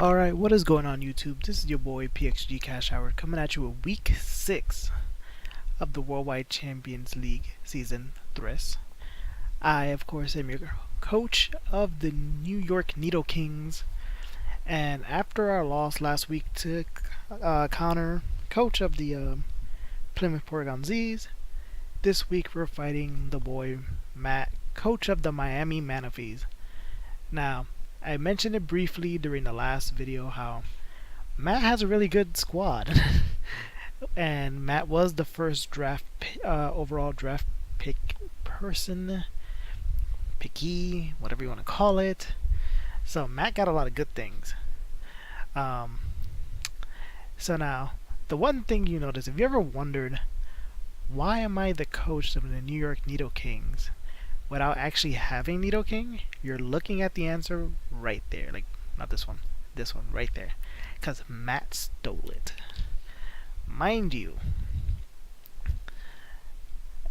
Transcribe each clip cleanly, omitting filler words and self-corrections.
Alright, what is going on YouTube? This is your boy PXG Cash Howard coming at you with week 6 of the Worldwide Champions League Season 3. I, of course, am your coach of the New York Nido Kings, and after our loss last week to Connor, coach of the Plymouth PorygonZ, this week we're fighting the boy Matt, coach of the Miami Manaphys. Now, I mentioned it briefly during the last video how Matt has a really good squad. And Matt was the first overall draft picky, whatever you want to call it. So Matt got a lot of good things. So now, the one thing you notice, if you ever wondered, why am I the coach of the New York Nido Kings without actually having Nido King? You're looking at the answer right there. Like, not this one right there. Because Matt stole it. Mind you,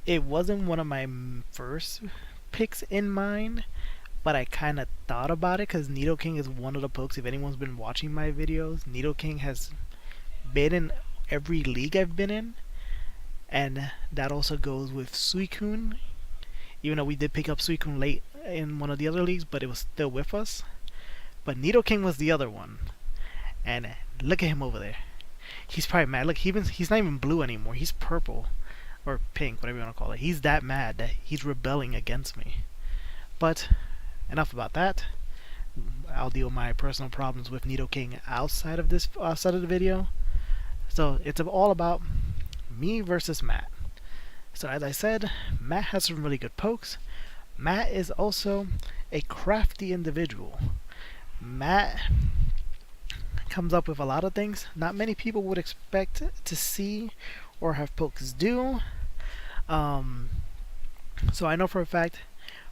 it wasn't one of my first picks in mind, but I kind of thought about it because Nido King is one of the pokes. If anyone's been watching my videos, Nido King has been in every league I've been in, and that also goes with Suicune. Even though we did pick up Suicune late in one of the other leagues, but it was still with us. But Nido King was the other one. And look at him over there. He's probably mad. Look, he's not even blue anymore. He's purple. Or pink, whatever you want to call it. He's that mad that he's rebelling against me. But enough about that. I'll deal with my personal problems with Nido King outside of this side of the video. So it's all about me versus Matt. So as I said, Matt has some really good pokes. Matt is also a crafty individual. Matt comes up with a lot of things not many people would expect to see or have pokes do. So I know for a fact,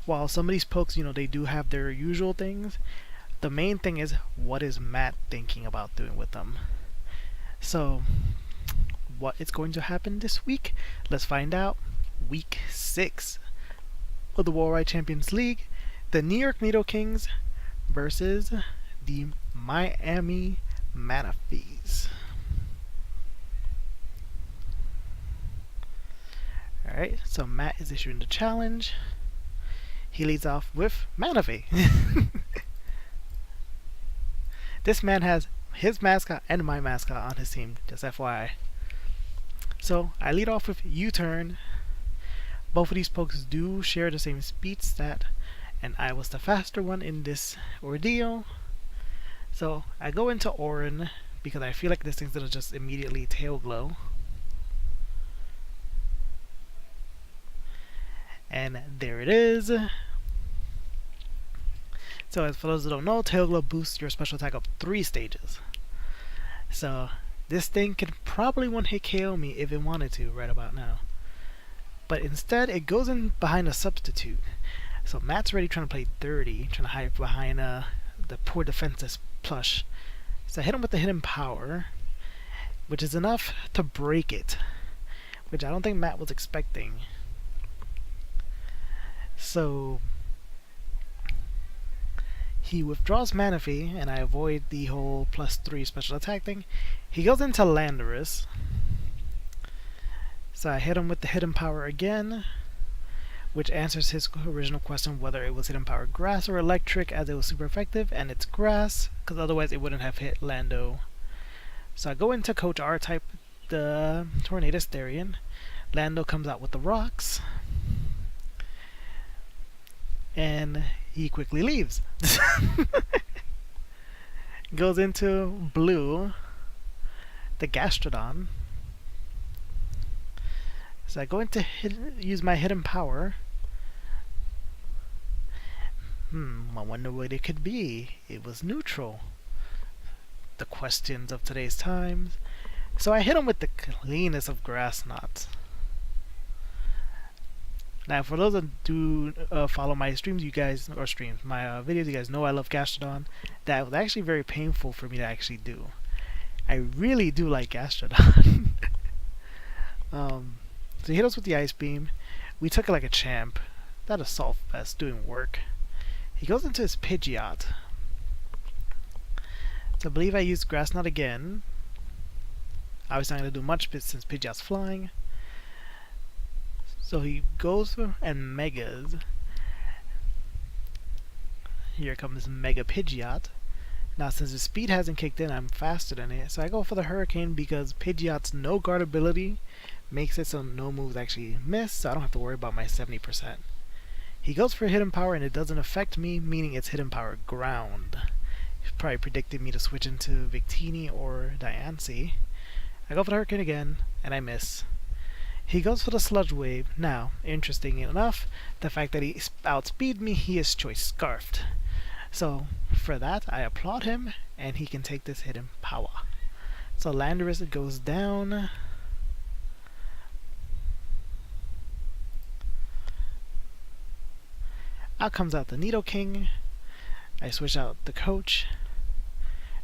while some of these pokes, they do have their usual things, the main thing is, what is Matt thinking about doing with them? So what is going to happen this week? Let's find out. Week 6 of the Worldwide Champions League, the New York Nido Kings versus the Miami Manaphys. Alright, so Matt is issuing the challenge. He leads off with Manaphy. This man has his mascot and my mascot on his team, just FYI. So I lead off with U-turn. Both of these pokes do share the same speed stat, and I was the faster one in this ordeal. So I go into Orin because I feel like this thing's gonna just immediately tail glow. And there it is. So as for those who don't know, tail glow boosts your special attack up 3 stages. So this thing could probably one-hit KO me if it wanted to right about now. But instead, it goes in behind a substitute. So Matt's already trying to play dirty, trying to hide behind the poor defenseless plush. So I hit him with the hidden power, which is enough to break it, which I don't think Matt was expecting. So he withdraws Manaphy, and I avoid the whole +3 special attack thing. He goes into Landorus. So I hit him with the hidden power again, which answers his original question whether it was hidden power grass or electric, as it was super effective, and it's grass, because otherwise it wouldn't have hit Lando. So I go into Coach R-type, the Tornado Starion. Lando comes out with the rocks, and he quickly leaves. Goes into blue, the Gastrodon. So I go into use my hidden power. I wonder what it could be. It was neutral. The questions of today's times. So I hit him with the cleanest of grass knots. Now, for those that do follow my streams, my videos, you guys know I love Gastrodon. That was actually very painful for me to actually do. I really do like Gastrodon. So he hit us with the Ice Beam. We took it like a champ. That Assault Vest doing work. He goes into his Pidgeot. So I believe I used Grass Knot again. Obviously not going to do much since Pidgeot's flying. So he goes for and Megas. Here comes Mega Pidgeot. Now since his speed hasn't kicked in, I'm faster than it. So I go for the Hurricane because Pidgeot's no guard ability makes it so no moves actually miss, so I don't have to worry about my 70%. He goes for Hidden Power and it doesn't affect me, meaning it's Hidden Power Ground. He probably predicted me to switch into Victini or Diancie. I go for the Hurricane again, and I miss. He goes for the Sludge Wave. Now, interesting enough, the fact that he outspeeded me, he is Choice Scarfed. So, for that, I applaud him, and he can take this Hidden Power. So Landorus goes down. Out comes out the Nidoking. I switch out the Coach.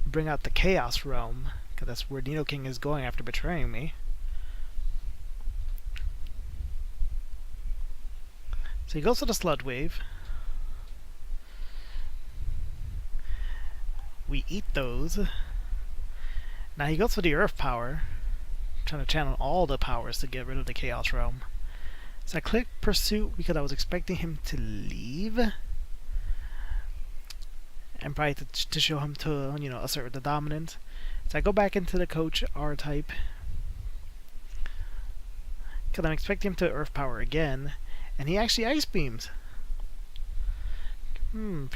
Bring out the Chaos Realm, because that's where Nidoking is going after betraying me. So he goes for the Sludge Wave. We eat those. Now he goes for the Earth Power. I'm trying to channel all the powers to get rid of the Chaos Realm. So I click Pursuit because I was expecting him to leave. And probably to show him to, you know, assert the dominance. So I go back into the Coach R-type. Because I'm expecting him to Earth Power again. And he actually Ice Beams.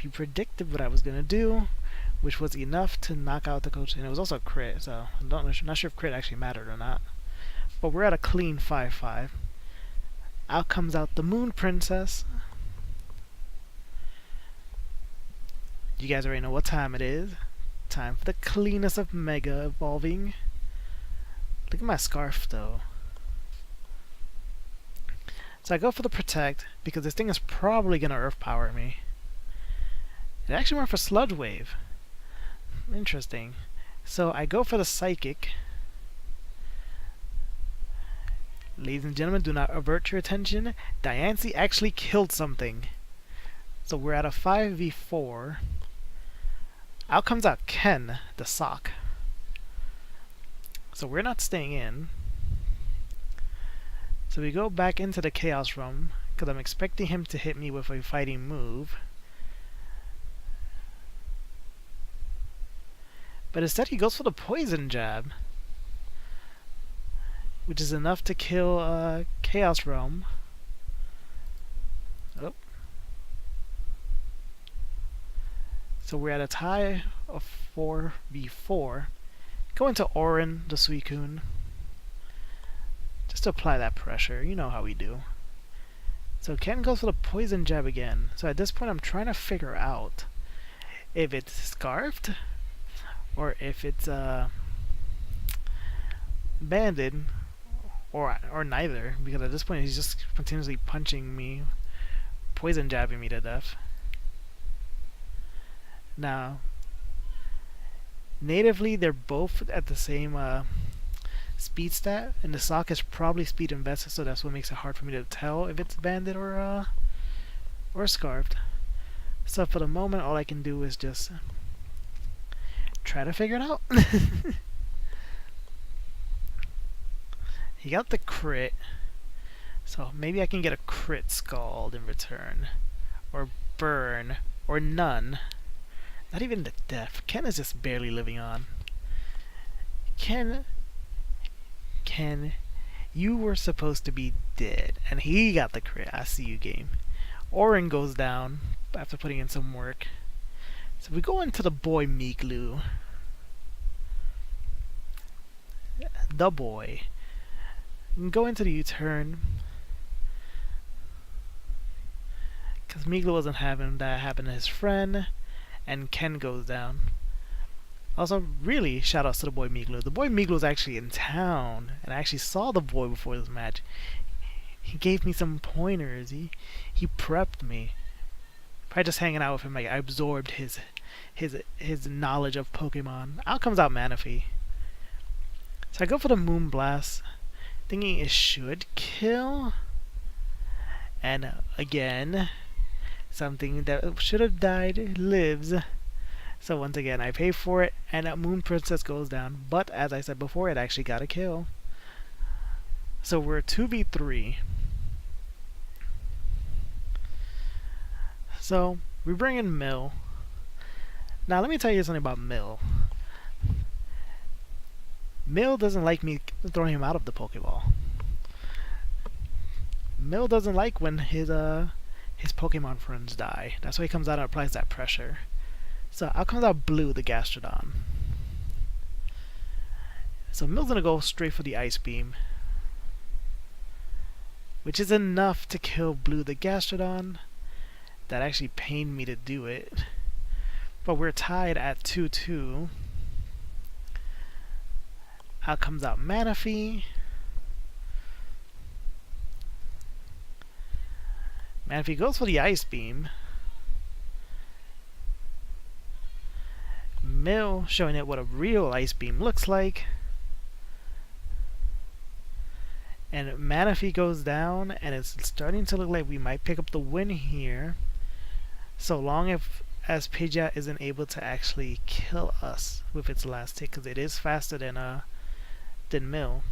He predicted what I was going to do, which was enough to knock out the Coach. And it was also a crit, so I'm not sure if crit actually mattered or not. But we're at a clean 5-5. Out comes out the Moon Princess. You guys already know what time it is. Time for the cleanest of Mega Evolving. Look at my scarf though. So I go for the Protect because this thing is probably going to Earth Power me. It actually went for Sludge Wave. Interesting. So I go for the Psychic. Ladies and gentlemen, do not avert your attention. Diancie actually killed something. So we're at a 5v4. Out comes out Ken, the sock. So we're not staying in. So we go back into the Chaos Realm, because I'm expecting him to hit me with a fighting move. But instead he goes for the Poison Jab, which is enough to kill Chaos Realm. Oh. So we're at a tie of 4v4. Go into Orin, the Suicune. Just to apply that pressure. You know how we do. So Ken goes for the Poison Jab again. So at this point I'm trying to figure out if it's Scarfed or if it's Banded or neither, because at this point he's just continuously punching me, Poison Jabbing me to death. Now, natively they're both at the same speed stat, and the sock is probably speed invested, so that's what makes it hard for me to tell if it's Banded or Scarfed. So for the moment, all I can do is just try to figure it out. He got the crit, so maybe I can get a crit Scald in return, or burn, or none. Not even the death. Ken is just barely living on. Ken, you were supposed to be dead, and he got the crit. I see you, game. Orin goes down after putting in some work. So we go into the boy Miglu. The boy. We can go into the U-turn, because Miglu wasn't having that happen to his friend, and Ken goes down. Also, really, shout outs to the boy Miglu. The boy Miglu was actually in town, and I actually saw the boy before this match. He gave me some pointers. He prepped me. Probably just hanging out with him, like I absorbed his knowledge of Pokemon. Out comes out Manaphy. So I go for the Moonblast, thinking it should kill. And again, something that should have died lives. So once again, I pay for it, and that Moon Princess goes down. But as I said before, it actually got a kill. So we're 2v3. So we bring in Mill. Now let me tell you something about Mill. Mill doesn't like me throwing him out of the Pokeball. Mill doesn't like when his Pokemon friends die. That's why he comes out and applies that pressure. So out comes out Blue, the Gastrodon. So Mill's gonna go straight for the Ice Beam, which is enough to kill Blue, the Gastrodon. That actually pained me to do it. But we're tied at 2-2. Out comes out Manaphy. Manaphy goes for the Ice Beam. Mill showing it what a real Ice Beam looks like. And Manaphy goes down, and it's starting to look like we might pick up the win here. So long as Pidgeot isn't able to actually kill us with its last hit, because it is faster than Mill.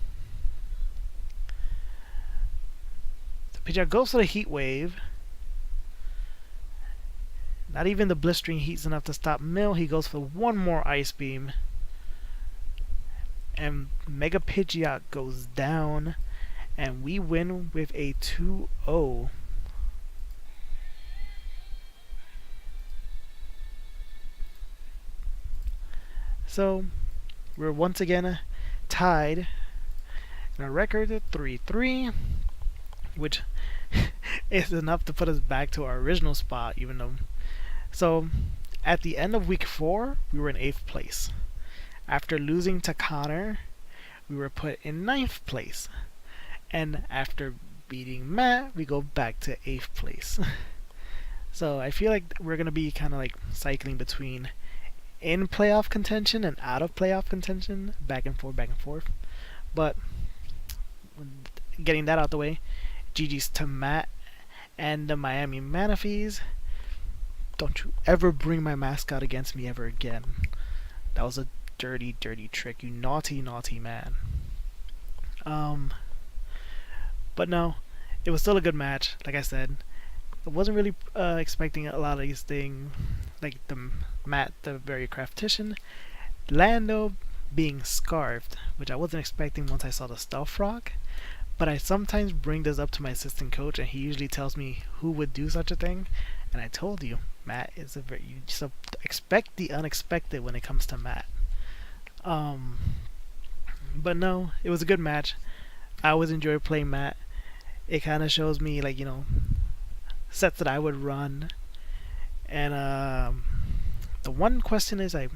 So Pidgeot goes for the Heat Wave. Not even the blistering heat's enough to stop Mill. He goes for one more Ice Beam. And Mega Pidgeot goes down. And we win with a 2-0. So, we're once again tied in a record of 3-3, which is enough to put us back to our original spot, even though. So, at the end of week 4, we were in 8th place. After losing to Connor, we were put in 9th place. And after beating Matt, we go back to 8th place. So I feel like we're going to be kind of like cycling between in playoff contention and out of playoff contention, back and forth, back and forth. But getting that out the way, GG's to Matt and the Miami Manaphys. Don't you ever bring my mascot against me ever again. That was a dirty, dirty trick, you naughty, naughty man. But no, it was still a good match. Like I said, I wasn't really expecting a lot of these things, like the Matt, the very craftician, Lando being scarfed, which I wasn't expecting once I saw the Stealth Rock. But I sometimes bring this up to my assistant coach, and he usually tells me who would do such a thing. And I told you, Matt is a very, you just expect the unexpected when it comes to Matt. But no, it was a good match. I always enjoy playing Matt. It kind of shows me, like, you know, sets that I would run. And the one question is, I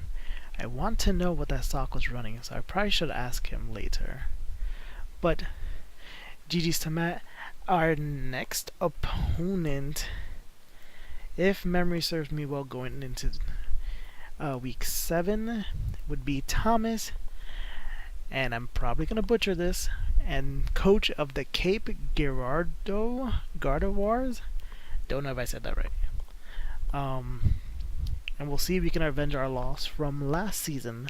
want to know what that sock was running, so I probably should ask him later. But GG's to Matt. Our next opponent, if memory serves me well, going into week 7, would be Thomas. And I'm probably going to butcher this. And coach of the Cape Gardevoirs. Don't know if I said that right. And we'll see if we can avenge our loss from last season.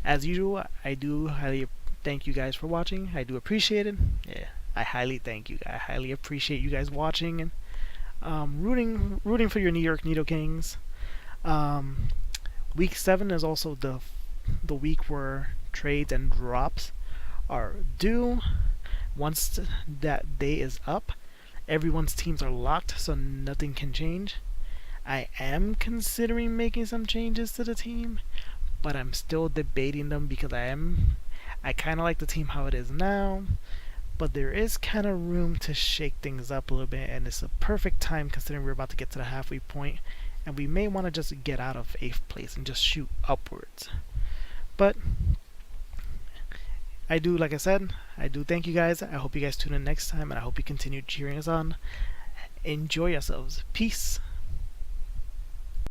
As usual, I do highly thank you guys for watching. I do appreciate it. Yeah, I highly thank you. I highly appreciate you guys watching and rooting for your New York Nidokings. Week 7 is also the week where trades and drops are due. Once that day is up, everyone's teams are locked, so nothing can change. I am considering making some changes to the team, but I'm still debating them because I kind of like the team how it is now, but there is kind of room to shake things up a little bit, and it's a perfect time considering we're about to get to the halfway point, and we may want to just get out of 8th place and just shoot upwards. But I do, like I said, I do thank you guys. I hope you guys tune in next time, and I hope you continue cheering us on. Enjoy yourselves. Peace.